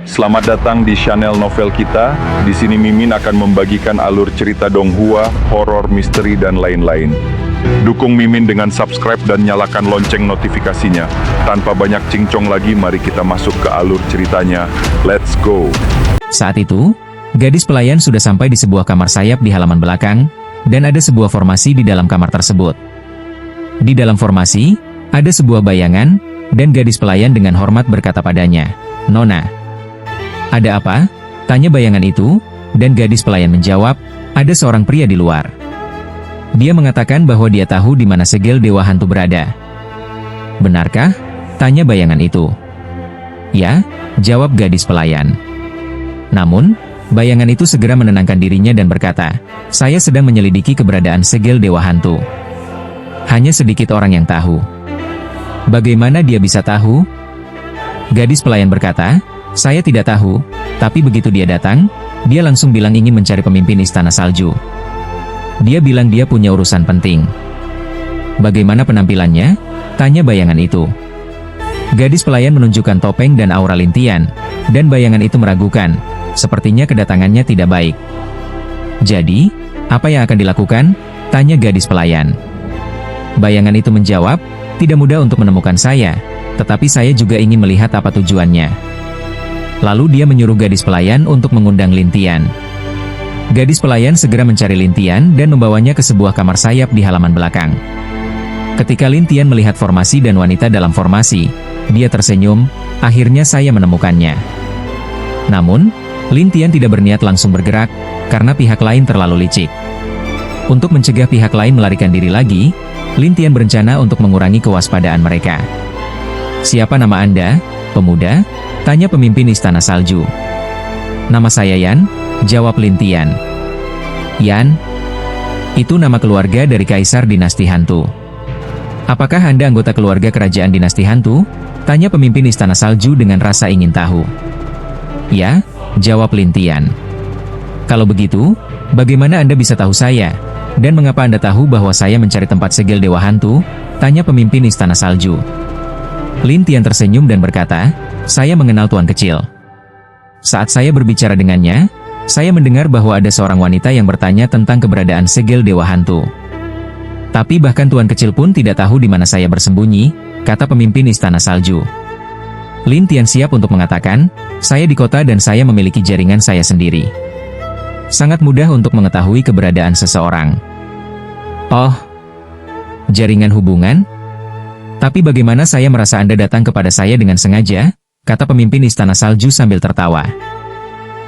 Selamat datang di channel novel kita. Di sini Mimin akan membagikan alur cerita donghua, horor, misteri, dan lain-lain. Dukung Mimin dengan subscribe dan nyalakan lonceng notifikasinya. Tanpa banyak cincong lagi, mari kita masuk ke alur ceritanya. Let's go! Saat itu, gadis pelayan sudah sampai di sebuah kamar sayap di halaman belakang, dan ada sebuah formasi di dalam kamar tersebut. Di dalam formasi, ada sebuah bayangan, dan gadis pelayan dengan hormat berkata padanya, "Nona, ada apa?" tanya bayangan itu, dan gadis pelayan menjawab, "Ada seorang pria di luar." Dia mengatakan bahwa dia tahu di mana segel dewa hantu berada. "Benarkah?" tanya bayangan itu. "Ya," jawab gadis pelayan. Namun, bayangan itu segera menenangkan dirinya dan berkata, "Saya sedang menyelidiki keberadaan segel dewa hantu. Hanya sedikit orang yang tahu." "Bagaimana dia bisa tahu?" Gadis pelayan berkata, "Saya tidak tahu, tapi begitu dia datang, dia langsung bilang ingin mencari pemimpin istana salju. Dia bilang dia punya urusan penting." "Bagaimana penampilannya?" tanya bayangan itu. Gadis pelayan menunjukkan topeng dan aura lintian, dan bayangan itu meragukan, sepertinya kedatangannya tidak baik. "Jadi, apa yang akan dilakukan?" tanya gadis pelayan. Bayangan itu menjawab, "Tidak mudah untuk menemukan saya, tetapi saya juga ingin melihat apa tujuannya." Lalu dia menyuruh gadis pelayan untuk mengundang lintian. Gadis pelayan segera mencari lintian dan membawanya ke sebuah kamar sayap di halaman belakang. Ketika lintian melihat formasi dan wanita dalam formasi, dia tersenyum, "Akhirnya saya menemukannya." Namun, lintian tidak berniat langsung bergerak, karena pihak lain terlalu licik. Untuk mencegah pihak lain melarikan diri lagi, lintian berencana untuk mengurangi kewaspadaan mereka. "Siapa nama Anda, pemuda?" tanya pemimpin istana salju. "Nama saya Yan," jawab lintian. "Yan? Itu nama keluarga dari kaisar dinasti hantu. Apakah Anda anggota keluarga kerajaan dinasti hantu?" tanya pemimpin istana salju dengan rasa ingin tahu. "Ya," jawab lintian. "Kalau begitu, bagaimana Anda bisa tahu saya? Dan mengapa Anda tahu bahwa saya mencari tempat segel dewa hantu?" tanya pemimpin istana salju. Lintian tersenyum dan berkata, "Saya mengenal Tuan Kecil. Saat saya berbicara dengannya, saya mendengar bahwa ada seorang wanita yang bertanya tentang keberadaan segel dewa hantu. Tapi bahkan Tuan Kecil pun tidak tahu di mana saya bersembunyi," kata pemimpin istana salju. Lintian siap untuk mengatakan, "Saya di kota dan saya memiliki jaringan saya sendiri. Sangat mudah untuk mengetahui keberadaan seseorang." "Oh, jaringan hubungan? Tapi bagaimana saya merasa Anda datang kepada saya dengan sengaja?" kata pemimpin istana salju sambil tertawa.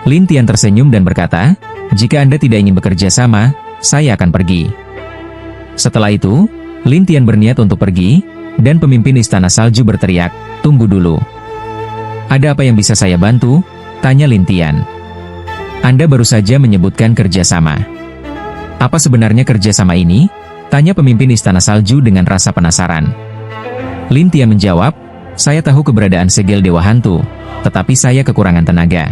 Lintian tersenyum dan berkata, "Jika Anda tidak ingin bekerja sama, saya akan pergi." Setelah itu, Lintian berniat untuk pergi, dan pemimpin istana salju berteriak, "Tunggu dulu. Ada apa yang bisa saya bantu?" tanya Lintian. "Anda baru saja menyebutkan kerjasama. Apa sebenarnya kerjasama ini?" tanya pemimpin istana salju dengan rasa penasaran. Lintian menjawab, "Saya tahu keberadaan segel dewa hantu, tetapi saya kekurangan tenaga.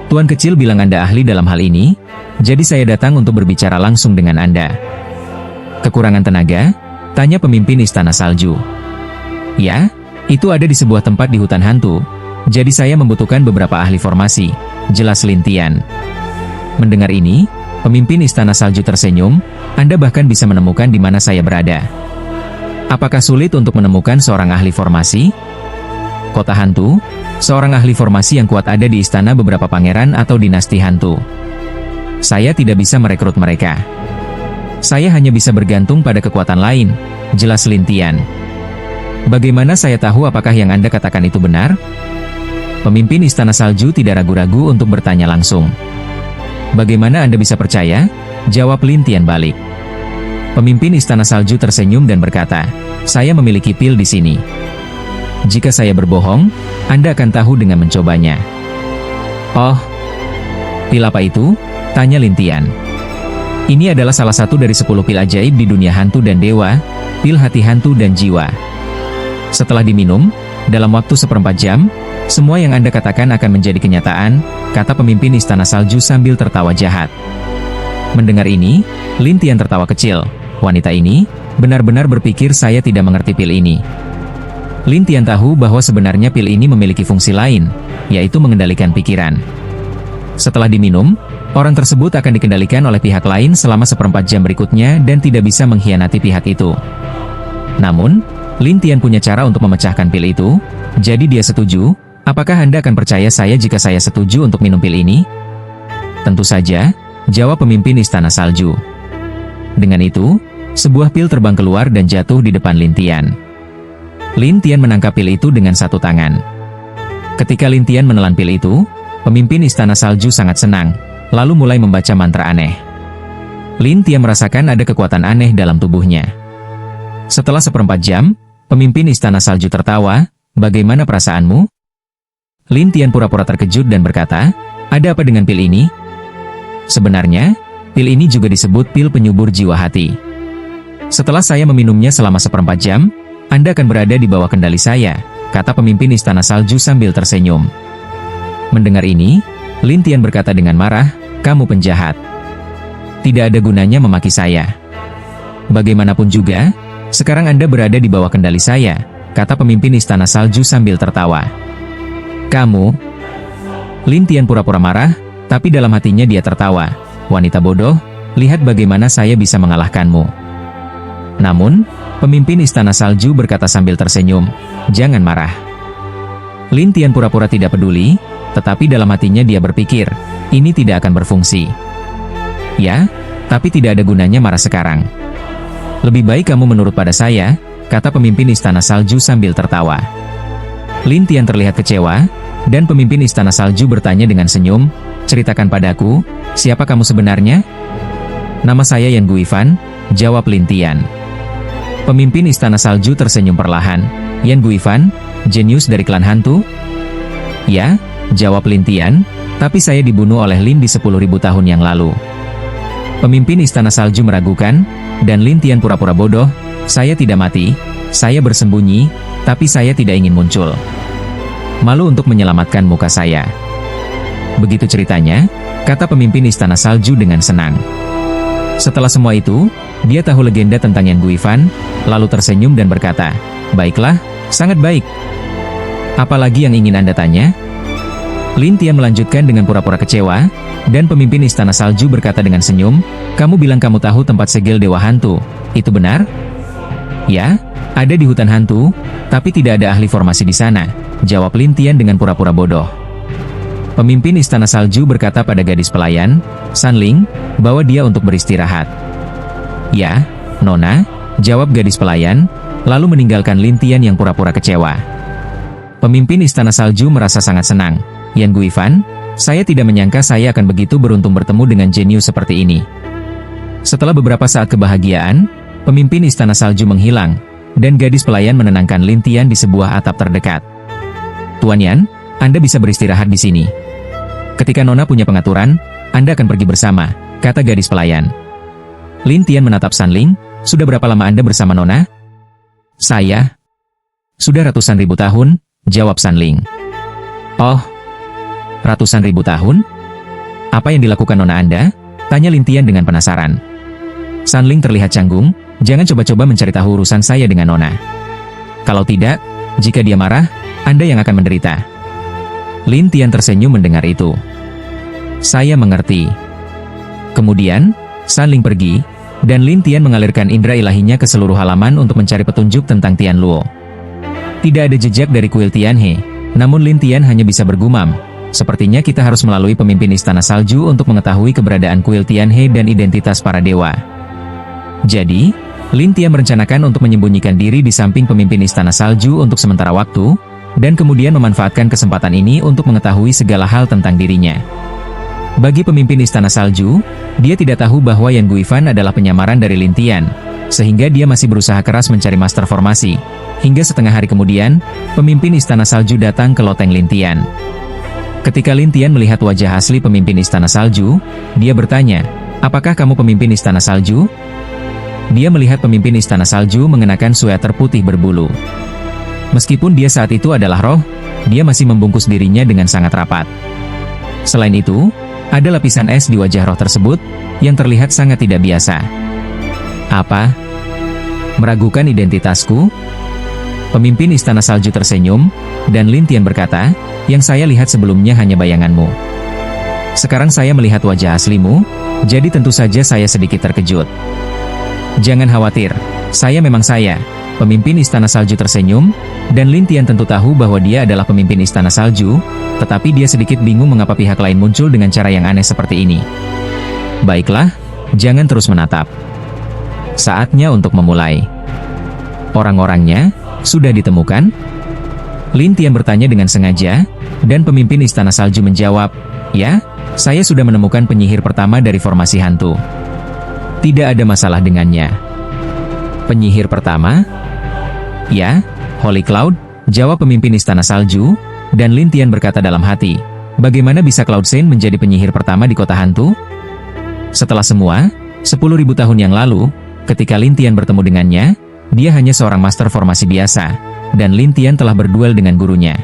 Tuan Kecil bilang Anda ahli dalam hal ini, jadi saya datang untuk berbicara langsung dengan Anda." "Kekurangan tenaga?" tanya pemimpin istana salju. "Ya, itu ada di sebuah tempat di hutan hantu, jadi saya membutuhkan beberapa ahli formasi," jelas Lintian. Mendengar ini, pemimpin istana salju tersenyum, "Anda bahkan bisa menemukan di mana saya berada. Apakah sulit untuk menemukan seorang ahli formasi? Kota hantu, seorang ahli formasi yang kuat ada di istana beberapa pangeran atau dinasti hantu. Saya tidak bisa merekrut mereka. Saya hanya bisa bergantung pada kekuatan lain," jelas Lintian. "Bagaimana saya tahu apakah yang Anda katakan itu benar?" Pemimpin istana salju tidak ragu-ragu untuk bertanya langsung. "Bagaimana Anda bisa percaya?" jawab Lintian balik. Pemimpin istana salju tersenyum dan berkata, "Saya memiliki pil di sini. Jika saya berbohong, Anda akan tahu dengan mencobanya." "Oh, pil apa itu?" tanya Lintian. "Ini adalah salah satu dari 10 pil ajaib di dunia hantu dan dewa, pil hati hantu dan jiwa. Setelah diminum, dalam waktu 1/4 jam, semua yang Anda katakan akan menjadi kenyataan," kata pemimpin istana salju sambil tertawa jahat. Mendengar ini, Lintian tertawa kecil. Wanita ini benar-benar berpikir saya tidak mengerti pil ini. Lin Tian tahu bahwa sebenarnya pil ini memiliki fungsi lain, yaitu mengendalikan pikiran. Setelah diminum, orang tersebut akan dikendalikan oleh pihak lain selama seperempat jam berikutnya dan tidak bisa mengkhianati pihak itu. Namun, Lin Tian punya cara untuk memecahkan pil itu, jadi dia setuju. Apakah Anda akan percaya saya jika saya setuju untuk minum pil ini? Tentu saja, jawab pemimpin Istana Salju. Dengan itu, sebuah pil terbang keluar dan jatuh di depan Lin Tian. Lin Tian menangkap pil itu dengan satu tangan. Ketika Lin Tian menelan pil itu, pemimpin Istana Salju sangat senang, lalu mulai membaca mantra aneh. Lin Tian merasakan ada kekuatan aneh dalam tubuhnya. Setelah seperempat jam, pemimpin Istana Salju tertawa, "Bagaimana perasaanmu?" Lin Tian pura-pura terkejut dan berkata, "Ada apa dengan pil ini?" Sebenarnya, pil ini juga disebut pil penyubur jiwa hati. Setelah saya meminumnya selama seperempat jam, Anda akan berada di bawah kendali saya, kata pemimpin Istana Salju sambil tersenyum. Mendengar ini, Lin Tian berkata dengan marah, "Kamu penjahat. Tidak ada gunanya memaki saya. Bagaimanapun juga, sekarang Anda berada di bawah kendali saya," kata pemimpin Istana Salju sambil tertawa. "Kamu?" Lin Tian pura-pura marah, tapi dalam hatinya dia tertawa. "Wanita bodoh, lihat bagaimana saya bisa mengalahkanmu." Namun, pemimpin Istana Salju berkata sambil tersenyum, "Jangan marah." Lin Tian pura-pura tidak peduli, tetapi dalam hatinya dia berpikir, ini tidak akan berfungsi. "Ya, tapi tidak ada gunanya marah sekarang. Lebih baik kamu menurut pada saya," kata pemimpin Istana Salju sambil tertawa. Lin Tian terlihat kecewa, dan pemimpin Istana Salju bertanya dengan senyum, "Ceritakan padaku, siapa kamu sebenarnya?" "Nama saya Yan Guifan," jawab Lin Tian. Pemimpin Istana Salju tersenyum perlahan. "Yan Guifan, jenius dari klan hantu?" "Ya," jawab Lin Tian, "tapi saya dibunuh oleh Lin di 10.000 tahun yang lalu." Pemimpin Istana Salju meragukan, dan Lin Tian pura-pura bodoh, "Saya tidak mati, saya bersembunyi, tapi saya tidak ingin muncul. Malu untuk menyelamatkan muka saya." Begitu ceritanya, kata pemimpin Istana Salju dengan senang. Setelah semua itu, dia tahu legenda tentang Yan Guifan, lalu tersenyum dan berkata, "Baiklah, sangat baik. Apalagi yang ingin Anda tanya?" Lin Tian melanjutkan dengan pura-pura kecewa, dan pemimpin Istana Salju berkata dengan senyum, "Kamu bilang kamu tahu tempat segel Dewa Hantu, itu benar?" "Ya, ada di hutan hantu, tapi tidak ada ahli formasi di sana," jawab Lin Tian dengan pura-pura bodoh. Pemimpin Istana Salju berkata pada gadis pelayan, "Sanling, bawa dia untuk beristirahat." "Ya, Nona," jawab gadis pelayan, lalu meninggalkan Lin Tian yang pura-pura kecewa. Pemimpin Istana Salju merasa sangat senang. "Yan Guifan, saya tidak menyangka saya akan begitu beruntung bertemu dengan jenius seperti ini." Setelah beberapa saat kebahagiaan, pemimpin Istana Salju menghilang, dan gadis pelayan menenangkan Lin Tian di sebuah atap terdekat. "Tuan Yan, Anda bisa beristirahat di sini. Ketika Nona punya pengaturan, Anda akan pergi bersama," kata gadis pelayan. Lin Tian menatap Sanling, "Sudah berapa lama Anda bersama Nona?" "Saya? Sudah ratusan ribu tahun," jawab Sanling. "Oh, ratusan ribu tahun? Apa yang dilakukan Nona Anda?" tanya Lin Tian dengan penasaran. Sanling terlihat canggung, "Jangan coba-coba mencari tahu urusan saya dengan Nona. Kalau tidak, jika dia marah, Anda yang akan menderita." Lin Tian tersenyum mendengar itu. "Saya mengerti." Kemudian, Sanling pergi, dan Lin Tian mengalirkan indera ilahinya ke seluruh halaman untuk mencari petunjuk tentang Tian Luo. Tidak ada jejak dari kuil Tianhe, namun Lin Tian hanya bisa bergumam, "Sepertinya kita harus melalui pemimpin Istana Salju untuk mengetahui keberadaan kuil Tianhe dan identitas para dewa." Jadi, Lin Tian merencanakan untuk menyembunyikan diri di samping pemimpin Istana Salju untuk sementara waktu, dan kemudian memanfaatkan kesempatan ini untuk mengetahui segala hal tentang dirinya. Bagi pemimpin Istana Salju, dia tidak tahu bahwa Yan Guifan adalah penyamaran dari Lin Tian, sehingga dia masih berusaha keras mencari master formasi. Hingga setengah hari kemudian, pemimpin Istana Salju datang ke loteng Lin Tian. Ketika Lin Tian melihat wajah asli pemimpin Istana Salju, dia bertanya, "Apakah kamu pemimpin Istana Salju?" Dia melihat pemimpin Istana Salju mengenakan sweater putih berbulu. Meskipun dia saat itu adalah roh, dia masih membungkus dirinya dengan sangat rapat. Selain itu, ada lapisan es di wajah roh tersebut, yang terlihat sangat tidak biasa. "Apa? Meragukan identitasku?" Pemimpin Istana Salju tersenyum, dan Lin Tian berkata, yang saya lihat sebelumnya hanya bayanganmu. Sekarang saya melihat wajah aslimu, jadi tentu saja saya sedikit terkejut. Jangan khawatir, saya memang saya. Pemimpin Istana Salju tersenyum, dan Lin Tian tentu tahu bahwa dia adalah pemimpin Istana Salju, tetapi dia sedikit bingung mengapa pihak lain muncul dengan cara yang aneh seperti ini. Baiklah, jangan terus menatap. Saatnya untuk memulai. Orang-orangnya sudah ditemukan? Lin Tian bertanya dengan sengaja, dan pemimpin Istana Salju menjawab, ya, saya sudah menemukan penyihir pertama dari formasi hantu. Tidak ada masalah dengannya. Penyihir pertama? Ya, Holy Cloud, jawab pemimpin Istana Salju, dan Lin Tian berkata dalam hati, bagaimana bisa Cloud Saint menjadi penyihir pertama di kota hantu? Setelah semua, 10.000 tahun yang lalu, ketika Lin Tian bertemu dengannya, dia hanya seorang master formasi biasa, dan Lin Tian telah berduel dengan gurunya.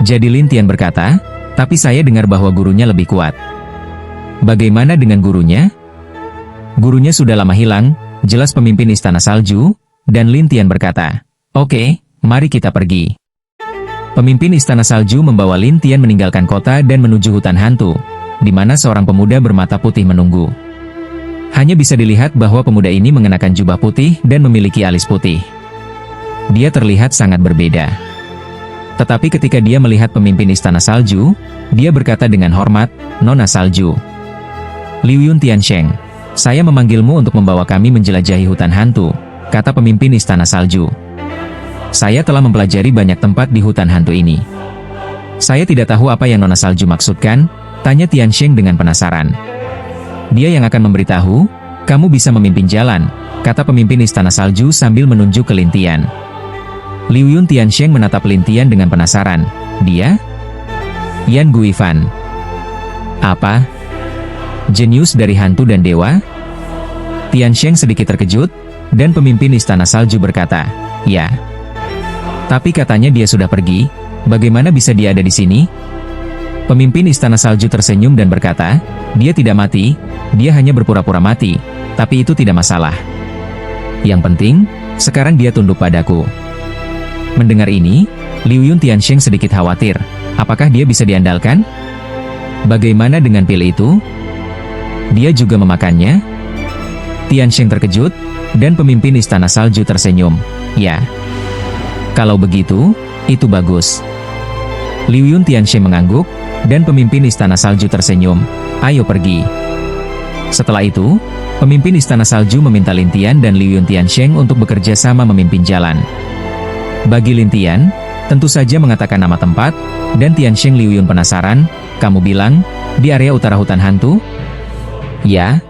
Jadi Lin Tian berkata, tapi saya dengar bahwa gurunya lebih kuat. Bagaimana dengan gurunya? Gurunya sudah lama hilang, jelas pemimpin Istana Salju, dan Lin Tian berkata, oke, mari kita pergi. Pemimpin Istana Salju membawa Lin Tian meninggalkan kota dan menuju hutan hantu, di mana seorang pemuda bermata putih menunggu. Hanya bisa dilihat bahwa pemuda ini mengenakan jubah putih dan memiliki alis putih. Dia terlihat sangat berbeda. Tetapi ketika dia melihat pemimpin Istana Salju, dia berkata dengan hormat, Nona Salju. Liu Yun Tiansheng, saya memanggilmu untuk membawa kami menjelajahi hutan hantu, kata pemimpin Istana Salju. Saya telah mempelajari banyak tempat di hutan hantu ini. Saya tidak tahu apa yang Nona Salju maksudkan, tanya Tiansheng dengan penasaran. Dia yang akan memberitahu, kamu bisa memimpin jalan, kata pemimpin Istana Salju sambil menunjuk ke Lin Tian. Liu Yun Tiansheng menatap Lin Tian dengan penasaran. Dia? Yan Guifan. Apa? Jenius dari hantu dan dewa? Tiansheng sedikit terkejut, dan pemimpin Istana Salju berkata, ya. Tapi katanya dia sudah pergi, bagaimana bisa dia ada di sini? Pemimpin Istana Salju tersenyum dan berkata, dia tidak mati, dia hanya berpura-pura mati, tapi itu tidak masalah. Yang penting, sekarang dia tunduk padaku. Mendengar ini, Liu Yun Tiansheng sedikit khawatir, apakah dia bisa diandalkan? Bagaimana dengan pil itu? Dia juga memakannya? Tiansheng terkejut, dan pemimpin Istana Salju tersenyum, ya. Kalau begitu, itu bagus. Liu Yun Tiansheng mengangguk, dan pemimpin Istana Salju tersenyum, ayo pergi. Setelah itu, pemimpin Istana Salju meminta Lin Tian dan Liu Yun Tiansheng untuk bekerja sama memimpin jalan. Bagi Lin Tian, tentu saja mengatakan nama tempat, dan Tiansheng Liu Yun penasaran, kamu bilang, di area utara hutan hantu? Ya.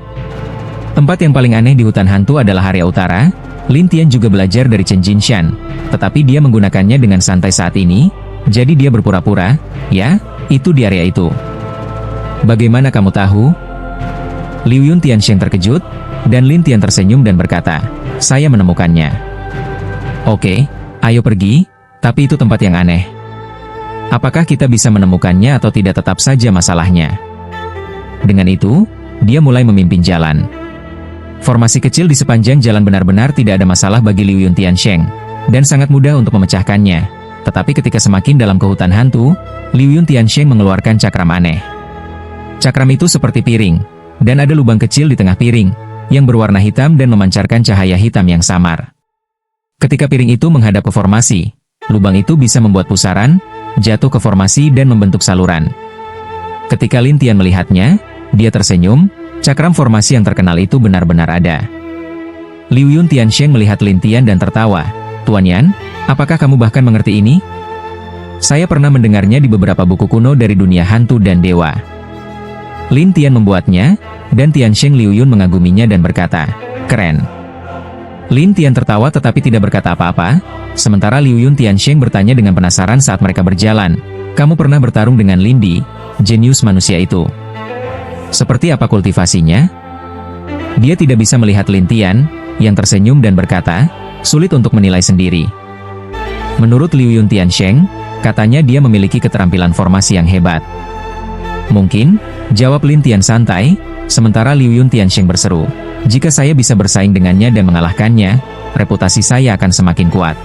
Tempat yang paling aneh di hutan hantu adalah area utara. Lin Tian juga belajar dari Chen Jinshan, tetapi dia menggunakannya dengan santai saat ini, jadi dia berpura-pura, ya, itu di area itu. Bagaimana kamu tahu? Liu Yun Tiansheng terkejut, dan Lin Tian tersenyum dan berkata, saya menemukannya. Oke, ayo pergi, tapi itu tempat yang aneh. Apakah kita bisa menemukannya atau tidak tetap saja masalahnya? Dengan itu, dia mulai memimpin jalan. Formasi kecil di sepanjang jalan benar-benar tidak ada masalah bagi Liu Yun Tiansheng, dan sangat mudah untuk memecahkannya. Tetapi ketika semakin dalam ke hutan hantu, Liu Yun Tiansheng mengeluarkan cakram aneh. Cakram itu seperti piring, dan ada lubang kecil di tengah piring, yang berwarna hitam dan memancarkan cahaya hitam yang samar. Ketika piring itu menghadap ke formasi, lubang itu bisa membuat pusaran, jatuh ke formasi dan membentuk saluran. Ketika Lin Tian melihatnya, dia tersenyum, cakram formasi yang terkenal itu benar-benar ada. Liu Yun Tiansheng melihat Lin Tian dan tertawa, Tuan Yan, apakah kamu bahkan mengerti ini? Saya pernah mendengarnya di beberapa buku kuno dari dunia hantu dan dewa. Lin Tian membuatnya, dan Tiansheng Liu Yun mengaguminya dan berkata, keren. Lin Tian tertawa tetapi tidak berkata apa-apa, sementara Liu Yun Tiansheng bertanya dengan penasaran saat mereka berjalan, kamu pernah bertarung dengan Lindi, jenius manusia itu? Seperti apa kultivasinya? Dia tidak bisa melihat Lin Tian, yang tersenyum dan berkata, sulit untuk menilai sendiri. Menurut Liu Yun Tiansheng, katanya dia memiliki keterampilan formasi yang hebat. Mungkin, jawab Lin Tian santai, sementara Liu Yun Tiansheng berseru, jika saya bisa bersaing dengannya dan mengalahkannya, reputasi saya akan semakin kuat.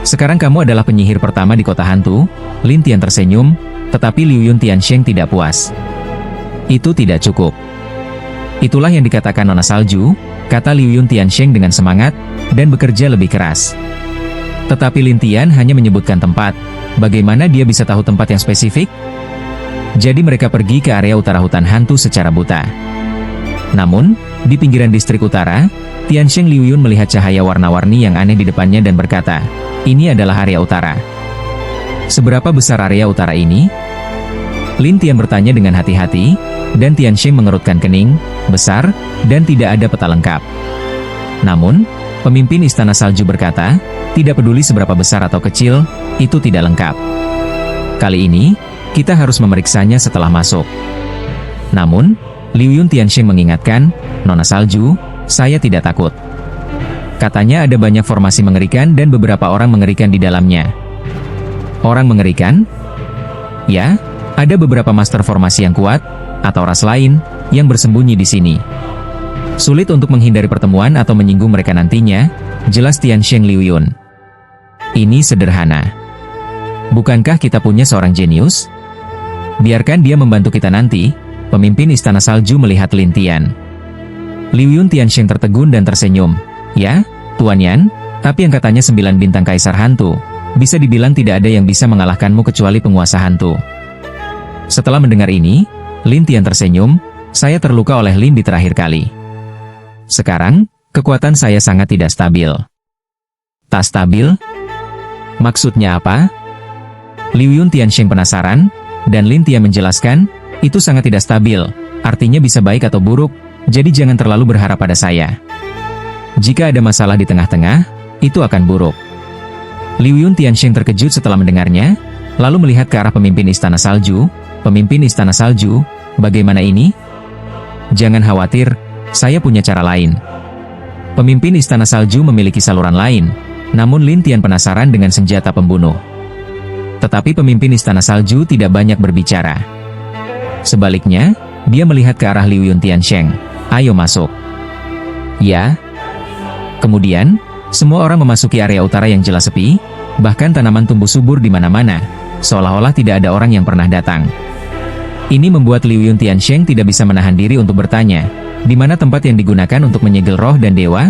Sekarang kamu adalah penyihir pertama di kota hantu. Lin Tian tersenyum, tetapi Liu Yun Tiansheng tidak puas. Itu tidak cukup. Itulah yang dikatakan Nona Salju, kata Liu Yun Tiansheng dengan semangat, dan bekerja lebih keras. Tetapi Lin Tian hanya menyebutkan tempat. Bagaimana dia bisa tahu tempat yang spesifik? Jadi mereka pergi ke area utara hutan hantu secara buta. Namun, di pinggiran distrik utara, Tiansheng Liu Yun melihat cahaya warna-warni yang aneh di depannya dan berkata, "Ini adalah area utara." Seberapa besar area utara ini? Lin Tian bertanya dengan hati-hati, dan Tiansheng mengerutkan kening, besar, dan tidak ada peta lengkap. Namun, pemimpin Istana Salju berkata, tidak peduli seberapa besar atau kecil, itu tidak lengkap. Kali ini, kita harus memeriksanya setelah masuk. Namun, Liu Yun Tiansheng mengingatkan, "Nona Salju, saya tidak takut." Katanya ada banyak formasi mengerikan dan beberapa orang mengerikan di dalamnya. Orang mengerikan? Ya, ada beberapa master formasi yang kuat, atau ras lain, yang bersembunyi di sini. Sulit untuk menghindari pertemuan atau menyinggung mereka nantinya, jelas Tiansheng Liu Yun. Ini sederhana. Bukankah kita punya seorang jenius? Biarkan dia membantu kita nanti. Pemimpin Istana Salju melihat Lin Tian. Liu Yun Tiansheng tertegun dan tersenyum. Ya, Tuan Yan, tapi yang katanya 9 bintang kaisar hantu, bisa dibilang tidak ada yang bisa mengalahkanmu kecuali penguasa hantu. Setelah mendengar ini, Lin Tian tersenyum, saya terluka oleh Lin di terakhir kali. Sekarang, kekuatan saya sangat tidak stabil. Tak stabil? Maksudnya apa? Liu Yun Tiansheng penasaran, dan Lin Tian menjelaskan, itu sangat tidak stabil, artinya bisa baik atau buruk, jadi jangan terlalu berharap pada saya. Jika ada masalah di tengah-tengah, itu akan buruk. Liu Yun Tiansheng terkejut setelah mendengarnya, lalu melihat ke arah pemimpin Istana Salju. Pemimpin Istana Salju, bagaimana ini? Jangan khawatir, saya punya cara lain. Pemimpin Istana Salju memiliki saluran lain, namun Lin Tian penasaran dengan senjata pembunuh. Tetapi pemimpin Istana Salju tidak banyak berbicara. Sebaliknya, dia melihat ke arah Liu Yun Tiansheng. Ayo masuk. Ya. Kemudian, semua orang memasuki area utara yang jelas sepi, bahkan tanaman tumbuh subur di mana-mana, seolah-olah tidak ada orang yang pernah datang. Ini membuat Liu Yun Tiansheng tidak bisa menahan diri untuk bertanya, di mana tempat yang digunakan untuk menyegel roh dan dewa?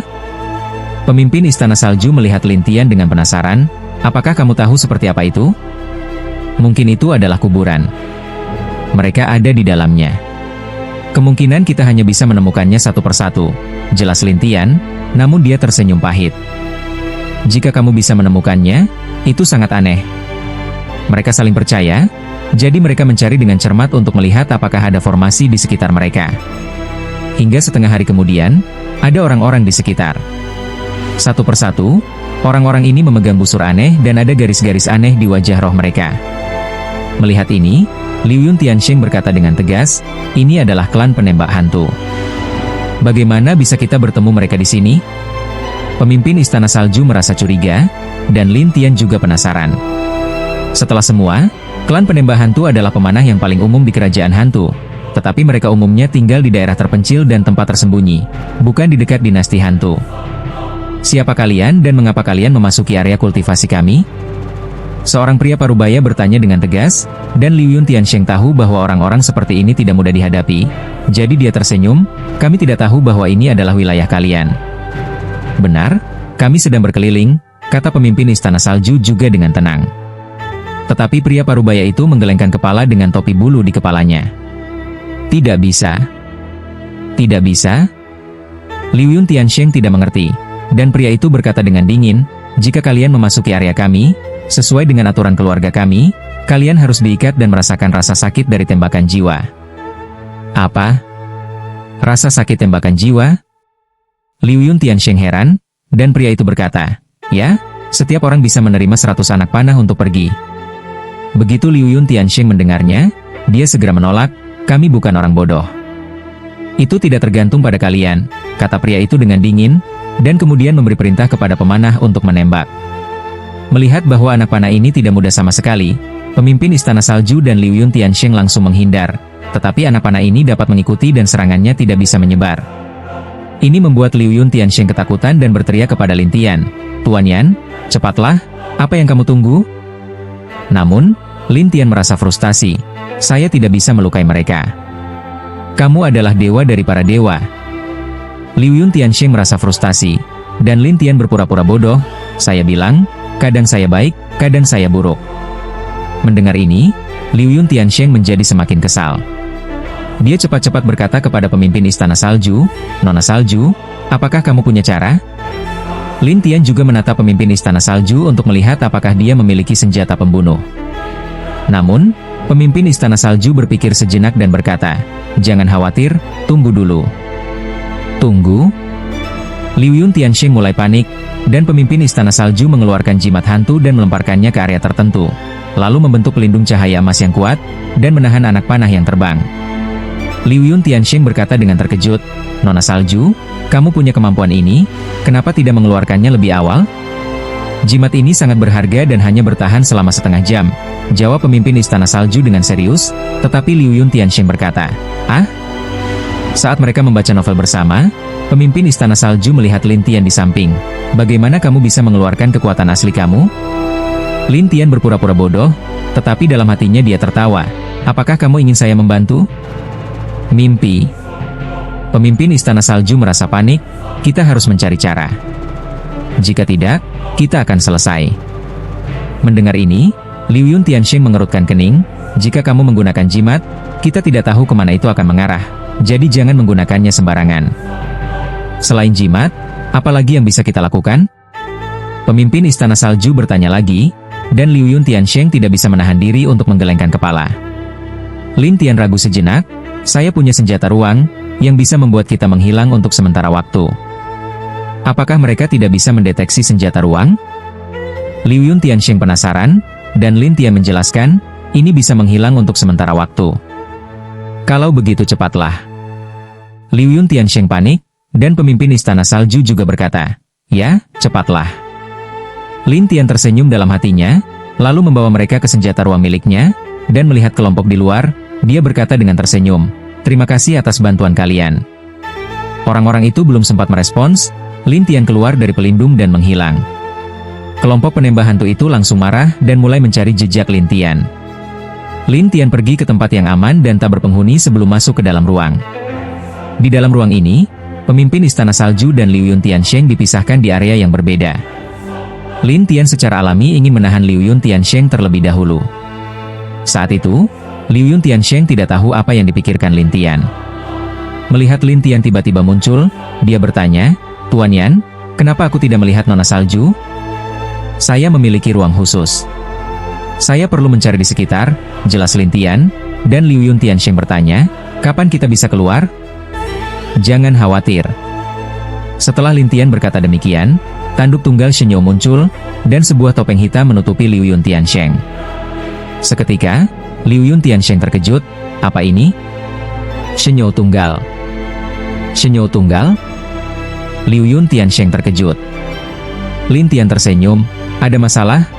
Pemimpin Istana Salju melihat Lin Tian dengan penasaran, apakah kamu tahu seperti apa itu? Mungkin itu adalah kuburan. Mereka ada di dalamnya. Kemungkinan kita hanya bisa menemukannya satu persatu, jelas Lin Tian, namun dia tersenyum pahit. Jika kamu bisa menemukannya, itu sangat aneh. Mereka saling percaya, jadi mereka mencari dengan cermat untuk melihat apakah ada formasi di sekitar mereka. Hingga setengah hari kemudian, ada orang-orang di sekitar. Satu persatu, orang-orang ini memegang busur aneh dan ada garis-garis aneh di wajah roh mereka. Melihat ini, Liu Yun Tiansheng berkata dengan tegas, ini adalah klan penembak hantu. Bagaimana bisa kita bertemu mereka di sini? Pemimpin Istana Salju merasa curiga, dan Lin Tian juga penasaran. Setelah semua, klan penembak hantu adalah pemanah yang paling umum di kerajaan hantu, tetapi mereka umumnya tinggal di daerah terpencil dan tempat tersembunyi, bukan di dekat dinasti hantu. Siapa kalian dan mengapa kalian memasuki area kultivasi kami? Seorang pria parubaya bertanya dengan tegas, dan Liu Yun Tiansheng tahu bahwa orang-orang seperti ini tidak mudah dihadapi, jadi dia tersenyum, kami tidak tahu bahwa ini adalah wilayah kalian. Benar, kami sedang berkeliling, kata pemimpin Istana Salju juga dengan tenang. Tetapi pria parubaya itu menggelengkan kepala dengan topi bulu di kepalanya. Tidak bisa. Tidak bisa? Liu Yun Tiansheng tidak mengerti, dan pria itu berkata dengan dingin, jika kalian memasuki area kami, sesuai dengan aturan keluarga kami, kalian harus diikat dan merasakan rasa sakit dari tembakan jiwa. Apa? Rasa sakit tembakan jiwa? Liu Yun Tiansheng heran, dan pria itu berkata, ya, setiap orang bisa menerima 100 anak panah untuk pergi. Begitu Liu Yun Tiansheng mendengarnya, dia segera menolak, kami bukan orang bodoh. Itu tidak tergantung pada kalian, kata pria itu dengan dingin, dan kemudian memberi perintah kepada pemanah untuk menembak. Melihat bahwa anak panah ini tidak mudah sama sekali, pemimpin Istana Salju dan Liu Yun Tiansheng langsung menghindar, tetapi anak panah ini dapat mengikuti dan serangannya tidak bisa menyebar. Ini membuat Liu Yun Tiansheng ketakutan dan berteriak kepada Lin Tian, Tuan Yan, cepatlah, Apa yang kamu tunggu? Namun, Lin Tian merasa frustasi. Saya tidak bisa melukai mereka. Kamu adalah dewa dari para dewa. Liu Yun Tiansheng merasa frustasi. Dan Lin Tian berpura-pura bodoh. Saya bilang, kadang saya baik, kadang saya buruk. Mendengar ini, Liu Yun Tiansheng menjadi semakin kesal. Dia cepat-cepat berkata kepada pemimpin Istana Salju, Nona Salju, apakah kamu punya cara? Lin Tian juga menatap pemimpin Istana Salju untuk melihat apakah dia memiliki senjata pembunuh. Namun, pemimpin Istana Salju berpikir sejenak dan berkata, jangan khawatir, tunggu dulu. Tunggu? Liu Yun Tiansheng mulai panik, dan pemimpin Istana Salju mengeluarkan jimat hantu dan melemparkannya ke area tertentu, lalu membentuk pelindung cahaya emas yang kuat, dan menahan anak panah yang terbang. Liu Yun Tiansheng berkata dengan terkejut, Nona Salju, kamu punya kemampuan ini, kenapa tidak mengeluarkannya lebih awal? Jimat ini sangat berharga dan hanya bertahan selama setengah jam, jawab pemimpin Istana Salju dengan serius, tetapi Liu Yun Tiansheng berkata, ah? Saat mereka membaca novel bersama, pemimpin Istana Salju melihat Lin Tian di samping. Bagaimana kamu bisa mengeluarkan kekuatan asli kamu? Lin Tian berpura-pura bodoh, tetapi dalam hatinya dia tertawa. Apakah kamu ingin saya membantu? Mimpi. Pemimpin Istana Salju merasa panik, kita harus mencari cara. Jika tidak, kita akan selesai. Mendengar ini, Liu Yun Tiansheng mengerutkan kening, jika kamu menggunakan jimat, kita tidak tahu kemana itu akan mengarah, jadi jangan menggunakannya sembarangan. Selain jimat, apalagi yang bisa kita lakukan? Pemimpin Istana Salju bertanya lagi, dan Liu Yun Tiansheng tidak bisa menahan diri untuk menggelengkan kepala. Lin Tian ragu sejenak, saya punya senjata ruang, yang bisa membuat kita menghilang untuk sementara waktu. Apakah mereka tidak bisa mendeteksi senjata ruang? Liu Yun Tiansheng penasaran, dan Lin Tian menjelaskan, ini bisa menghilang untuk sementara waktu. Kalau begitu cepatlah. Liu Yun Tiansheng panik, dan pemimpin Istana Salju juga berkata, ya, cepatlah. Lin Tian tersenyum dalam hatinya, lalu membawa mereka ke senjata ruang miliknya, dan melihat kelompok di luar, dia berkata dengan tersenyum, terima kasih atas bantuan kalian. Orang-orang itu belum sempat merespons, Lin Tian keluar dari pelindung dan menghilang. Kelompok penembak hantu itu langsung marah dan mulai mencari jejak Lin Tian. Lin Tian pergi ke tempat yang aman dan tak berpenghuni sebelum masuk ke dalam ruang. Di dalam ruang ini, pemimpin Istana Salju dan Liu Yun Tiansheng dipisahkan di area yang berbeda. Lin Tian secara alami ingin menahan Liu Yun Tiansheng terlebih dahulu. Saat itu, Liu Yun Tiansheng tidak tahu apa yang dipikirkan Lin Tian. Melihat Lin Tian tiba-tiba muncul, dia bertanya, Tuan Yan, kenapa aku tidak melihat Nona Salju? Saya memiliki ruang khusus. Saya perlu mencari di sekitar, jelas Lin Tian, dan Liu Yun Tiansheng bertanya, kapan kita bisa keluar? Jangan khawatir. Setelah Lin Tian berkata demikian, tanduk tunggal Shenyou muncul, dan sebuah topeng hitam menutupi Liu Yun Tiansheng. Seketika, Liu Yun Tiansheng terkejut, apa ini? Shenyou tunggal. Shenyou tunggal? Liu Yun Tiansheng terkejut. Lin Tian tersenyum, ada masalah?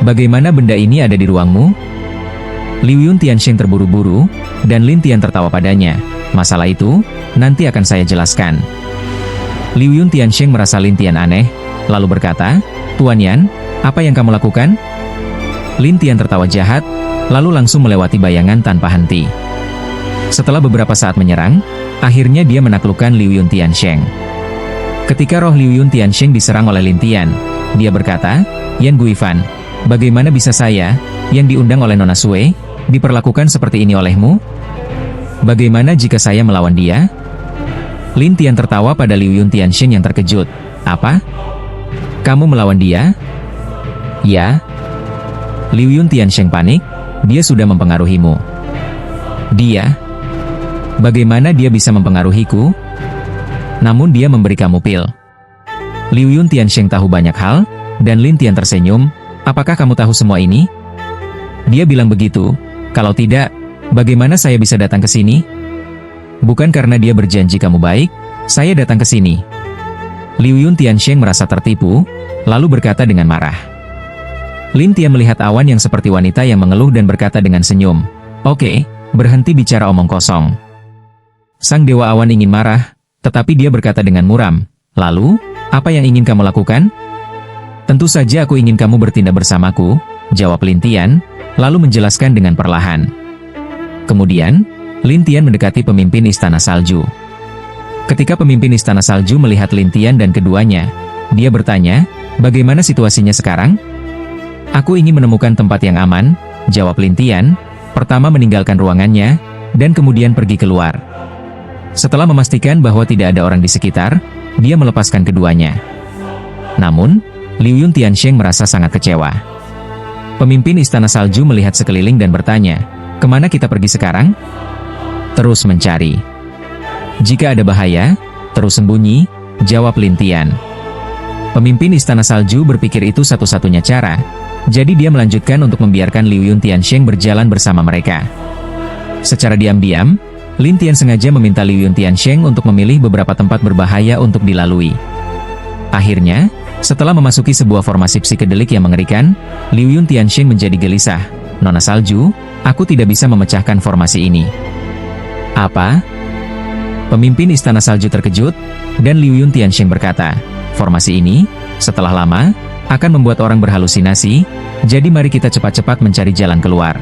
Bagaimana benda ini ada di ruangmu? Liu Yun Tiansheng terburu-buru, dan Lin Tian tertawa padanya. Masalah itu, nanti akan saya jelaskan. Liu Yun Tiansheng merasa Lin Tian aneh, lalu berkata, Tuan Yan, apa yang kamu lakukan? Lin Tian tertawa jahat, lalu langsung melewati bayangan tanpa henti. Setelah beberapa saat menyerang, akhirnya dia menaklukkan Liu Yun Tiansheng. Ketika roh Liu Yun Tiansheng diserang oleh Lin Tian, dia berkata, Yan Guifan, bagaimana bisa saya, yang diundang oleh Nona Sui, diperlakukan seperti ini olehmu? Bagaimana jika saya melawan dia? Lin Tian tertawa pada Liu Yun Tiansheng yang terkejut. Apa? Kamu melawan dia? Ya. Liu Yun Tiansheng panik, dia sudah mempengaruhimu. Dia? Bagaimana dia bisa mempengaruhiku? Namun dia memberi kamu pil. Liu Yun Tiansheng tahu banyak hal, dan Lin Tian tersenyum, apakah kamu tahu semua ini? Dia bilang begitu, kalau tidak, bagaimana saya bisa datang ke sini? Bukan karena dia berjanji kamu baik, saya datang ke sini. Liu Yun Tiansheng merasa tertipu, lalu berkata dengan marah. Lin Tian melihat awan yang seperti wanita yang mengeluh dan berkata dengan senyum, oke, berhenti bicara omong kosong. Sang Dewa Awan ingin marah, tetapi dia berkata dengan muram, lalu, apa yang ingin kamu lakukan? Tentu saja aku ingin kamu bertindak bersamaku, jawab Lin Tian, lalu menjelaskan dengan perlahan. Kemudian, Lin Tian mendekati pemimpin Istana Salju. Ketika pemimpin Istana Salju melihat Lin Tian dan keduanya, dia bertanya, bagaimana situasinya sekarang? Aku ingin menemukan tempat yang aman, jawab Lin Tian, pertama meninggalkan ruangannya, dan kemudian pergi keluar. Setelah memastikan bahwa tidak ada orang di sekitar, dia melepaskan keduanya. Namun, Liu Yun Tiansheng merasa sangat kecewa. Pemimpin Istana Salju melihat sekeliling dan bertanya, kemana kita pergi sekarang? Terus mencari. Jika ada bahaya, terus sembunyi, jawab Lin Tian. Pemimpin Istana Salju berpikir itu satu-satunya cara, jadi dia melanjutkan untuk membiarkan Liu Yun Tiansheng berjalan bersama mereka. Secara diam-diam, Lin Tian sengaja meminta Liu Yun Tiansheng untuk memilih beberapa tempat berbahaya untuk dilalui. Akhirnya, setelah memasuki sebuah formasi psikedelik yang mengerikan, Liu Yun Tiansheng menjadi gelisah. Nona Salju, aku tidak bisa memecahkan formasi ini. Apa? Pemimpin Istana Salju terkejut, dan Liu Yun Tiansheng berkata, formasi ini, setelah lama, akan membuat orang berhalusinasi, jadi mari kita cepat-cepat mencari jalan keluar.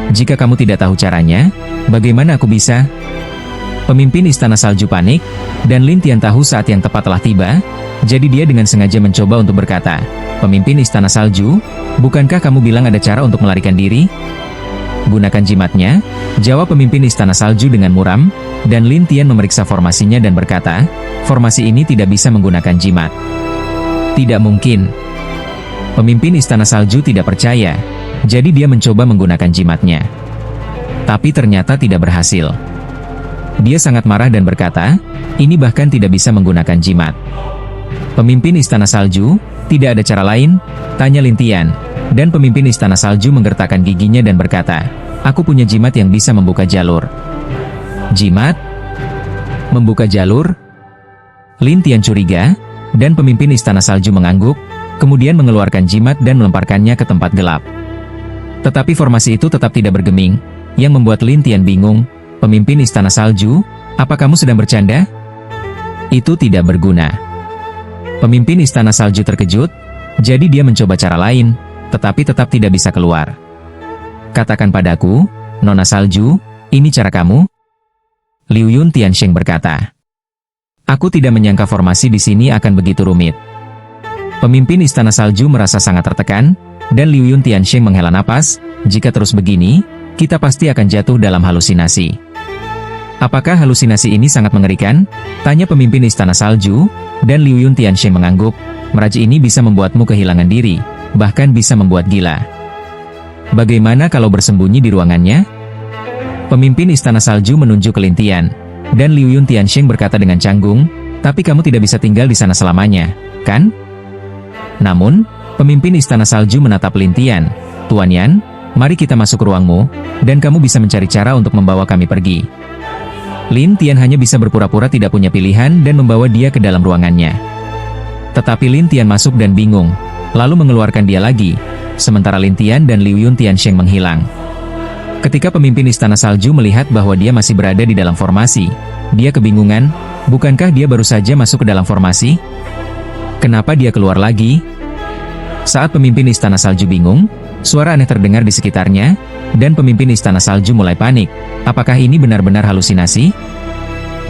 Jika kamu tidak tahu caranya, bagaimana aku bisa? Pemimpin Istana Salju panik, dan Lin Tian tahu saat yang tepat telah tiba, jadi dia dengan sengaja mencoba untuk berkata, pemimpin Istana Salju, bukankah kamu bilang ada cara untuk melarikan diri? Gunakan jimatnya, jawab pemimpin Istana Salju dengan muram, dan Lin Tian memeriksa formasinya dan berkata, formasi ini tidak bisa menggunakan jimat. Tidak mungkin. Pemimpin Istana Salju tidak percaya, jadi dia mencoba menggunakan jimatnya. Tapi ternyata tidak berhasil. Dia sangat marah dan berkata, ini bahkan tidak bisa menggunakan jimat. Pemimpin Istana Salju, tidak ada cara lain? Tanya Lin Tian. Dan pemimpin Istana Salju menggertakkan giginya dan berkata, aku punya jimat yang bisa membuka jalur. Jimat? Membuka jalur? Lin Tian curiga, dan pemimpin Istana Salju mengangguk, kemudian mengeluarkan jimat dan melemparkannya ke tempat gelap. Tetapi formasi itu tetap tidak bergeming, yang membuat Lin Tian bingung. Pemimpin Istana Salju, apa kamu sedang bercanda? Itu tidak berguna. Pemimpin Istana Salju terkejut, jadi dia mencoba cara lain, tetapi tetap tidak bisa keluar. Katakan padaku, Nona Salju, ini cara kamu? Liu Yun Tiansheng berkata. Aku tidak menyangka formasi di sini akan begitu rumit. Pemimpin Istana Salju merasa sangat tertekan, dan Liu Yun Tiansheng menghela napas, jika terus begini, kita pasti akan jatuh dalam halusinasi. Apakah halusinasi ini sangat mengerikan? Tanya pemimpin Istana Salju, dan Liu Yun Tiansheng mengangguk, meraji ini bisa membuatmu kehilangan diri, bahkan bisa membuat gila. Bagaimana kalau bersembunyi di ruangannya? Pemimpin Istana Salju menunjuk ke Lin Tian, dan Liu Yun Tiansheng berkata dengan canggung, tapi kamu tidak bisa tinggal di sana selamanya, kan? Namun, pemimpin Istana Salju menatap Lin Tian, Tuan Yan, mari kita masuk ke ruangmu, dan kamu bisa mencari cara untuk membawa kami pergi. Lin Tian hanya bisa berpura-pura tidak punya pilihan dan membawa dia ke dalam ruangannya. Tetapi Lin Tian masuk dan bingung, lalu mengeluarkan dia lagi, sementara Lin Tian dan Liu Yun Tiansheng menghilang. Ketika pemimpin Istana Salju melihat bahwa dia masih berada di dalam formasi, dia kebingungan, bukankah dia baru saja masuk ke dalam formasi? Kenapa dia keluar lagi? Saat pemimpin Istana Salju bingung, suara aneh terdengar di sekitarnya, dan pemimpin Istana Salju mulai panik. Apakah ini benar-benar halusinasi?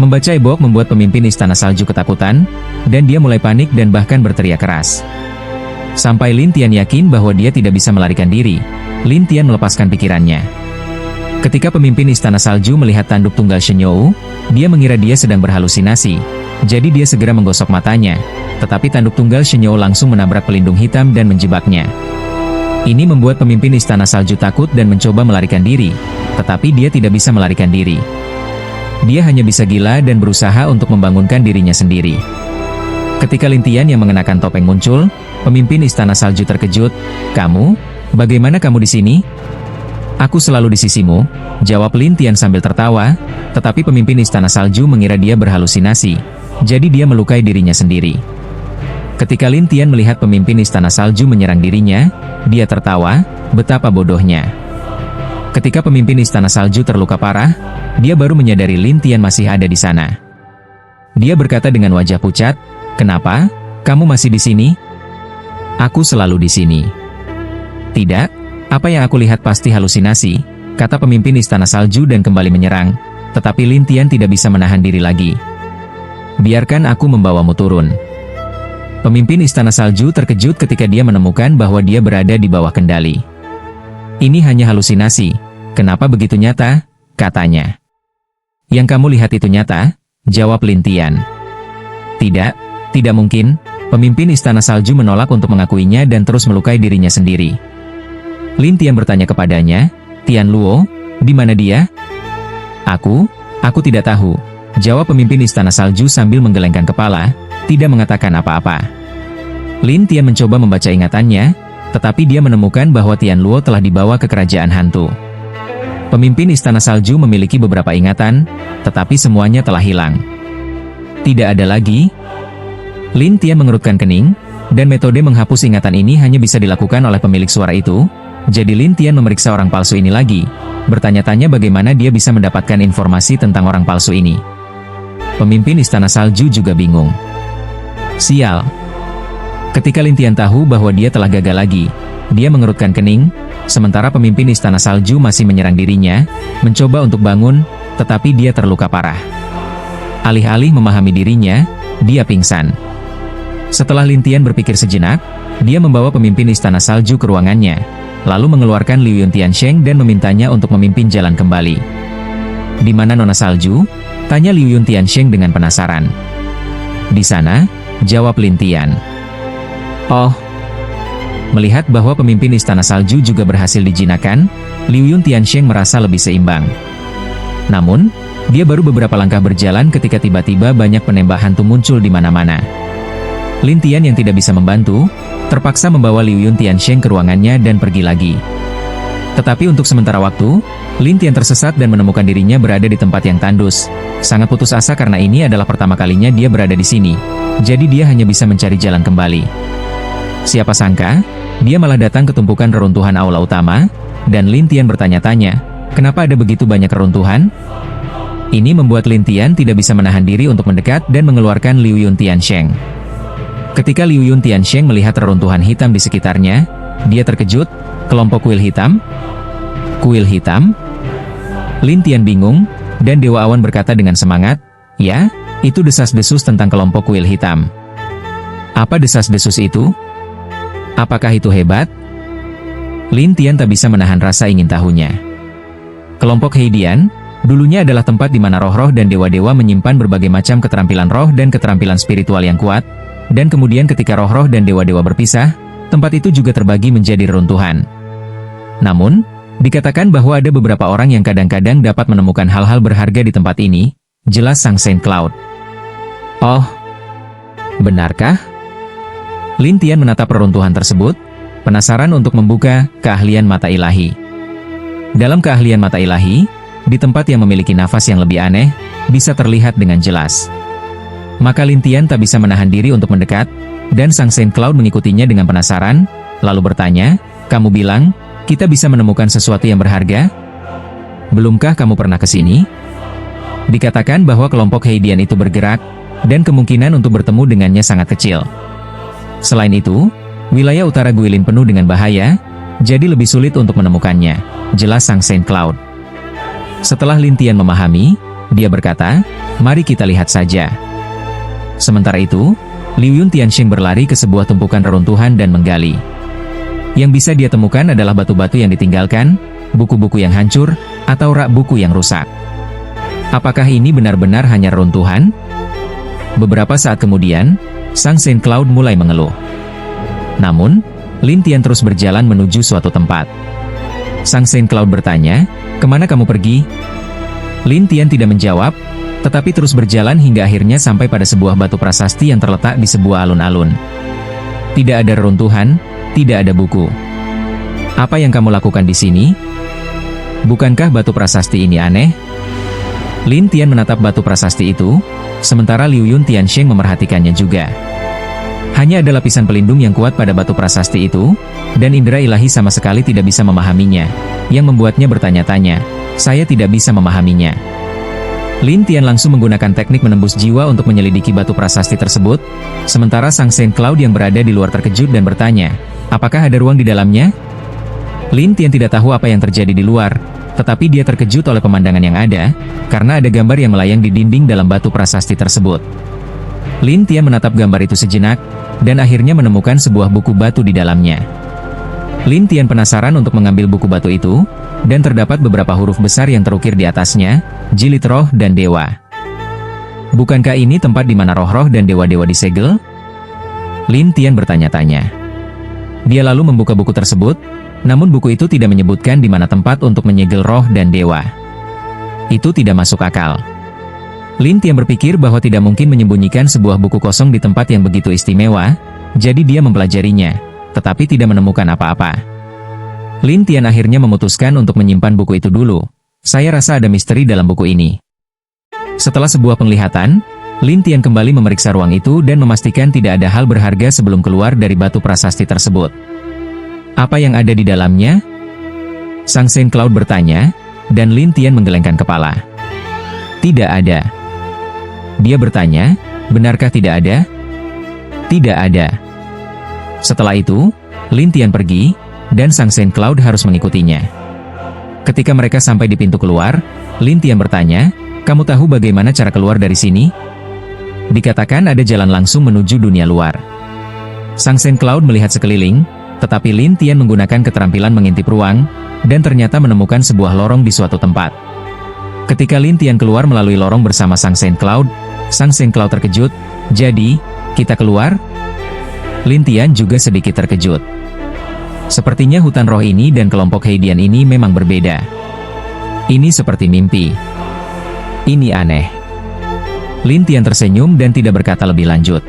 Membaca e-book membuat pemimpin Istana Salju ketakutan, dan dia mulai panik dan bahkan berteriak keras. Sampai Lin Tian yakin bahwa dia tidak bisa melarikan diri, Lin Tian melepaskan pikirannya. Ketika pemimpin Istana Salju melihat tanduk tunggal Shenyou, dia mengira dia sedang berhalusinasi, jadi dia segera menggosok matanya, tetapi tanduk tunggal Shenyou langsung menabrak pelindung hitam dan menjebaknya. Ini membuat pemimpin Istana Salju takut dan mencoba melarikan diri, tetapi dia tidak bisa melarikan diri. Dia hanya bisa gila dan berusaha untuk membangunkan dirinya sendiri. Ketika Lin Tian yang mengenakan topeng muncul, pemimpin Istana Salju terkejut. Kamu? Bagaimana kamu di sini? Aku selalu di sisimu, jawab Lin Tian sambil tertawa, tetapi pemimpin Istana Salju mengira dia berhalusinasi, jadi dia melukai dirinya sendiri. Ketika Lin Tian melihat pemimpin Istana Salju menyerang dirinya, dia tertawa, betapa bodohnya. Ketika pemimpin Istana Salju terluka parah, dia baru menyadari Lin Tian masih ada di sana. Dia berkata dengan wajah pucat, kenapa? Kamu masih di sini? Aku selalu di sini. Tidak, apa yang aku lihat pasti halusinasi, kata pemimpin Istana Salju dan kembali menyerang, tetapi Lin Tian tidak bisa menahan diri lagi. Biarkan aku membawamu turun. Pemimpin Istana Salju terkejut ketika dia menemukan bahwa dia berada di bawah kendali. Ini hanya halusinasi, kenapa begitu nyata? Katanya. Yang kamu lihat itu nyata? Jawab Lin Tian. Tidak, tidak mungkin. Pemimpin Istana Salju menolak untuk mengakuinya dan terus melukai dirinya sendiri. Lin Tian bertanya kepadanya, Tian Luo, di mana dia? Aku tidak tahu. Jawab pemimpin Istana Salju sambil menggelengkan kepala, tidak mengatakan apa-apa. Lin Tian mencoba membaca ingatannya, tetapi dia menemukan bahwa Tian Luo telah dibawa ke kerajaan hantu. Pemimpin Istana Salju memiliki beberapa ingatan, tetapi semuanya telah hilang. Tidak ada lagi. Lin Tian mengerutkan kening, dan metode menghapus ingatan ini hanya bisa dilakukan oleh pemilik suara itu. Jadi Lin Tian memeriksa orang palsu ini lagi, bertanya-tanya bagaimana dia bisa mendapatkan informasi tentang orang palsu ini. Pemimpin Istana Salju juga bingung. Sial. Ketika Lin Tian tahu bahwa dia telah gagal lagi, dia mengerutkan kening, sementara pemimpin Istana Salju masih menyerang dirinya, mencoba untuk bangun, tetapi dia terluka parah. Alih-alih memahami dirinya, dia pingsan. Setelah Lin Tian berpikir sejenak, dia membawa pemimpin Istana Salju ke ruangannya, lalu mengeluarkan Liu Yun Tiansheng dan memintanya untuk memimpin jalan kembali. Di mana Nona Salju? Tanya Liu Yun Tiansheng dengan penasaran. Di sana, jawab Lin Tian. Oh. Melihat bahwa pemimpin Istana Salju juga berhasil dijinakan, Liu Yun Tiansheng merasa lebih seimbang. Namun, dia baru beberapa langkah berjalan ketika tiba-tiba banyak penembak hantu muncul di mana-mana. Lin Tian yang tidak bisa membantu, terpaksa membawa Liu Yun Tiansheng ke ruangannya dan pergi lagi. Tetapi untuk sementara waktu, Lin Tian tersesat dan menemukan dirinya berada di tempat yang tandus. Sangat putus asa karena ini adalah pertama kalinya dia berada di sini. Jadi dia hanya bisa mencari jalan kembali. Siapa sangka, dia malah datang ke tumpukan reruntuhan aula utama, dan Lin Tian bertanya-tanya, kenapa ada begitu banyak reruntuhan? Ini membuat Lin Tian tidak bisa menahan diri untuk mendekat dan mengeluarkan Liu Yun Tiansheng. Ketika Liu Yun Tiansheng melihat reruntuhan hitam di sekitarnya, dia terkejut, kelompok kuil hitam? Kuil hitam? Lin Tian bingung, dan Dewa Awan berkata dengan semangat, ya, itu desas-desus tentang kelompok kuil hitam. Apa desas-desus itu? Apakah itu hebat? Lin Tian tak bisa menahan rasa ingin tahunya. Kelompok Heidian, dulunya adalah tempat di mana roh-roh dan dewa-dewa menyimpan berbagai macam keterampilan roh dan keterampilan spiritual yang kuat, dan kemudian ketika roh-roh dan dewa-dewa berpisah, tempat itu juga terbagi menjadi reruntuhan. Namun, dikatakan bahwa ada beberapa orang yang kadang-kadang dapat menemukan hal-hal berharga di tempat ini, jelas Sang Saint Cloud. Oh, benarkah? Lin Tian menatap reruntuhan tersebut, penasaran untuk membuka keahlian mata ilahi. Dalam keahlian mata ilahi, di tempat yang memiliki nafas yang lebih aneh, bisa terlihat dengan jelas. Maka Lin Tian tak bisa menahan diri untuk mendekat, dan Sang Saint Cloud mengikutinya dengan penasaran, lalu bertanya, kamu bilang, kita bisa menemukan sesuatu yang berharga? Belumkah kamu pernah ke sini? Dikatakan bahwa kelompok Heidian itu bergerak, dan kemungkinan untuk bertemu dengannya sangat kecil. Selain itu, wilayah utara Guilin penuh dengan bahaya, jadi lebih sulit untuk menemukannya, jelas Sang Saint Cloud. Setelah Lin Tian memahami, dia berkata, mari kita lihat saja. Sementara itu, Liu Yun Tiansheng berlari ke sebuah tumpukan reruntuhan dan menggali. Yang bisa dia temukan adalah batu-batu yang ditinggalkan, buku-buku yang hancur, atau rak buku yang rusak. Apakah ini benar-benar hanya reruntuhan? Beberapa saat kemudian, Sang Saint Cloud mulai mengeluh. Namun, Lin Tian terus berjalan menuju suatu tempat. Sang Saint Cloud bertanya, kemana kamu pergi? Lin Tian tidak menjawab, tetapi terus berjalan hingga akhirnya sampai pada sebuah batu prasasti yang terletak di sebuah alun-alun. Tidak ada reruntuhan, tidak ada buku. Apa yang kamu lakukan di sini? Bukankah batu prasasti ini aneh? Lin Tian menatap batu prasasti itu, sementara Liu Yun Tiansheng memerhatikannya juga. Hanya ada lapisan pelindung yang kuat pada batu prasasti itu, dan indera ilahi sama sekali tidak bisa memahaminya, yang membuatnya bertanya-tanya, saya tidak bisa memahaminya. Lin Tian langsung menggunakan teknik menembus jiwa untuk menyelidiki batu prasasti tersebut, sementara Sang Saint Cloud yang berada di luar terkejut dan bertanya, apakah ada ruang di dalamnya? Lin Tian tidak tahu apa yang terjadi di luar, tetapi dia terkejut oleh pemandangan yang ada, karena ada gambar yang melayang di dinding dalam batu prasasti tersebut. Lin Tian menatap gambar itu sejenak, dan akhirnya menemukan sebuah buku batu di dalamnya. Lin Tian penasaran untuk mengambil buku batu itu, dan terdapat beberapa huruf besar yang terukir di atasnya, Jilid Roh dan Dewa. Bukankah ini tempat di mana roh-roh dan dewa-dewa disegel? Lin Tian bertanya-tanya. Dia lalu membuka buku tersebut, namun buku itu tidak menyebutkan di mana tempat untuk menyegel roh dan dewa. Itu tidak masuk akal. Lin Tian berpikir bahwa tidak mungkin menyembunyikan sebuah buku kosong di tempat yang begitu istimewa, jadi dia mempelajarinya, tetapi tidak menemukan apa-apa. Lin Tian akhirnya memutuskan untuk menyimpan buku itu dulu. Saya rasa ada misteri dalam buku ini. Setelah sebuah penglihatan, Lin Tian kembali memeriksa ruang itu dan memastikan tidak ada hal berharga sebelum keluar dari batu prasasti tersebut. Apa yang ada di dalamnya? Sang Saint Cloud bertanya, dan Lin Tian menggelengkan kepala. Tidak ada. Dia bertanya, benarkah tidak ada? Tidak ada. Setelah itu, Lin Tian pergi, dan Sang Saint Cloud harus mengikutinya. Ketika mereka sampai di pintu keluar, Lin Tian bertanya, kamu tahu bagaimana cara keluar dari sini? Dikatakan ada jalan langsung menuju dunia luar. Sang Saint Cloud melihat sekeliling, tetapi Lin Tian menggunakan keterampilan mengintip ruang, dan ternyata menemukan sebuah lorong di suatu tempat. Ketika Lin Tian keluar melalui lorong bersama Sang Saint Cloud terkejut, jadi, kita keluar? Lin Tian juga sedikit terkejut. Sepertinya hutan roh ini dan kelompok Heidian ini memang berbeda. Ini seperti mimpi. Ini aneh. Lin Tian tersenyum dan tidak berkata lebih lanjut.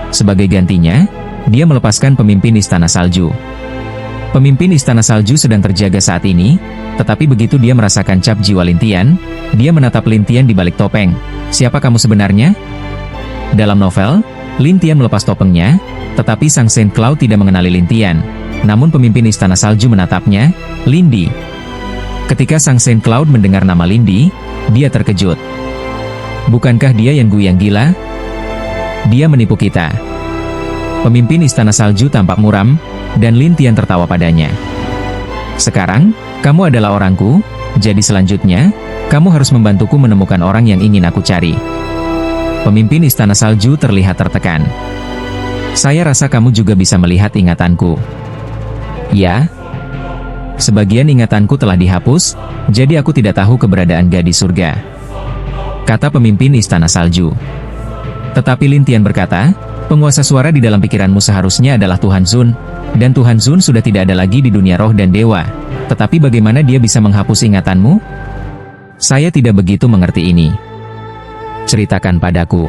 Sebagai gantinya, dia melepaskan pemimpin Istana Salju. Pemimpin Istana Salju sedang terjaga saat ini, tetapi begitu dia merasakan cap jiwa Lin Tian, dia menatap Lin Tian di balik topeng. Siapa kamu sebenarnya? Dalam novel, Lin Tian melepas topengnya, tetapi Sang Saint Cloud tidak mengenali Lin Tian. Namun pemimpin Istana Salju menatapnya, Lindi. Ketika Sang Saint Cloud mendengar nama Lindi, dia terkejut. Bukankah dia yang Guyang gila? Dia menipu kita. Pemimpin Istana Salju tampak muram, dan Lin Tian tertawa padanya. Sekarang, kamu adalah orangku, jadi selanjutnya, kamu harus membantuku menemukan orang yang ingin aku cari. Pemimpin Istana Salju terlihat tertekan. Saya rasa kamu juga bisa melihat ingatanku. Ya, sebagian ingatanku telah dihapus, jadi aku tidak tahu keberadaan gadis surga, kata pemimpin Istana Salju. Tetapi Lin Tian berkata, penguasa suara di dalam pikiranmu seharusnya adalah Tuhan Zun, dan Tuhan Zun sudah tidak ada lagi di dunia roh dan dewa. Tetapi bagaimana dia bisa menghapus ingatanmu? Saya tidak begitu mengerti ini. Ceritakan padaku.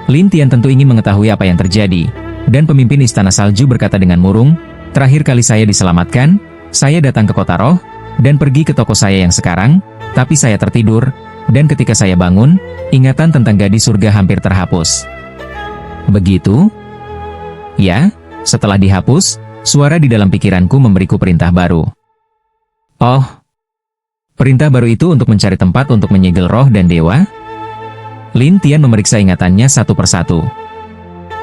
Lin Tian tentu ingin mengetahui apa yang terjadi, dan pemimpin Istana Salju berkata dengan murung, terakhir kali saya diselamatkan, saya datang ke kota roh, dan pergi ke toko saya yang sekarang, tapi saya tertidur, dan ketika saya bangun, ingatan tentang gadis surga hampir terhapus. Begitu? Ya, setelah dihapus, suara di dalam pikiranku memberiku perintah baru. Oh, perintah baru itu untuk mencari tempat untuk menyegel roh dan dewa? Lin Tian memeriksa ingatannya satu persatu.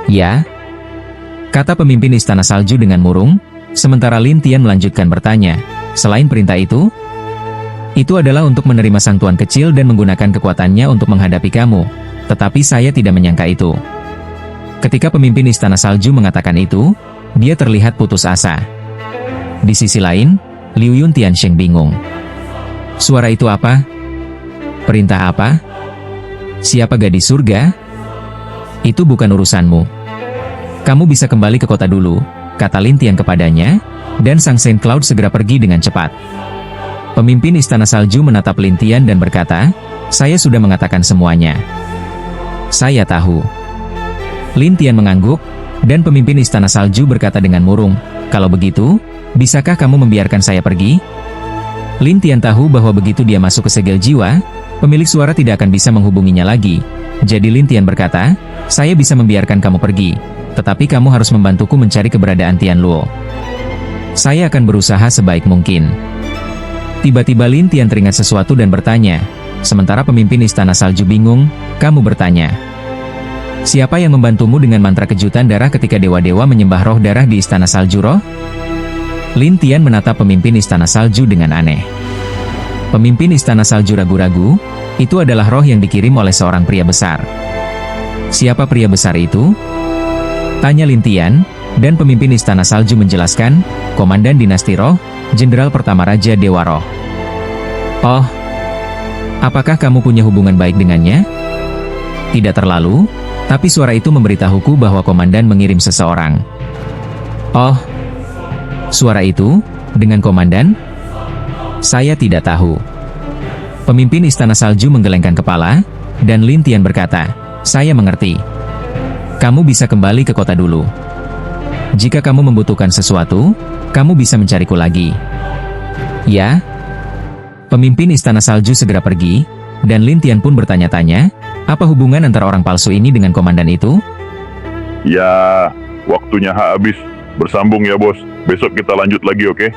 Ya, kata pemimpin Istana Salju dengan murung, sementara Lin Tian melanjutkan bertanya, selain perintah itu adalah untuk menerima sang tuan kecil dan menggunakan kekuatannya untuk menghadapi kamu, tetapi saya tidak menyangka itu. Ketika pemimpin Istana Salju mengatakan itu, dia terlihat putus asa. Di sisi lain, Liu Yun Tiansheng bingung. Suara itu apa? Perintah apa? Siapa gadis surga? Itu bukan urusanmu. Kamu bisa kembali ke kota dulu, kata Lin Tian kepadanya, dan Sang Saint Cloud segera pergi dengan cepat. Pemimpin Istana Salju menatap Lin Tian dan berkata, saya sudah mengatakan semuanya. Saya tahu. Lin Tian mengangguk, dan pemimpin Istana Salju berkata dengan murung, kalau begitu, bisakah kamu membiarkan saya pergi? Lin Tian tahu bahwa begitu dia masuk ke segel jiwa, pemilik suara tidak akan bisa menghubunginya lagi. Jadi Lin Tian berkata, saya bisa membiarkan kamu pergi, tetapi kamu harus membantuku mencari keberadaan Tian Luo. Saya akan berusaha sebaik mungkin. Tiba-tiba Lin Tian teringat sesuatu dan bertanya, Sementara pemimpin Istana Salju bingung, kamu bertanya. Siapa yang membantumu dengan mantra kejutan darah ketika dewa-dewa menyembah roh darah di Istana Salju roh? Lin Tian menatap pemimpin Istana Salju dengan aneh. Pemimpin Istana Salju ragu-ragu, itu adalah roh yang dikirim oleh seorang pria besar. Siapa pria besar itu? Tanya Lin Tian, dan pemimpin Istana Salju menjelaskan, Komandan Dinasti Roh, Jenderal Pertama Raja Dewa Roh. Oh, apakah kamu punya hubungan baik dengannya? Tidak terlalu, tapi suara itu memberitahuku bahwa komandan mengirim seseorang. Oh, suara itu, dengan komandan? Saya tidak tahu. Pemimpin Istana Salju menggelengkan kepala, dan Lin Tian berkata, saya mengerti. Kamu bisa kembali ke kota dulu. Jika kamu membutuhkan sesuatu, kamu bisa mencariku lagi. Ya? Pemimpin Istana Salju segera pergi, dan Lin Tian pun bertanya-tanya, apa hubungan antara orang palsu ini dengan komandan itu? Ya, waktunya habis. Bersambung ya bos. Besok kita lanjut lagi, oke?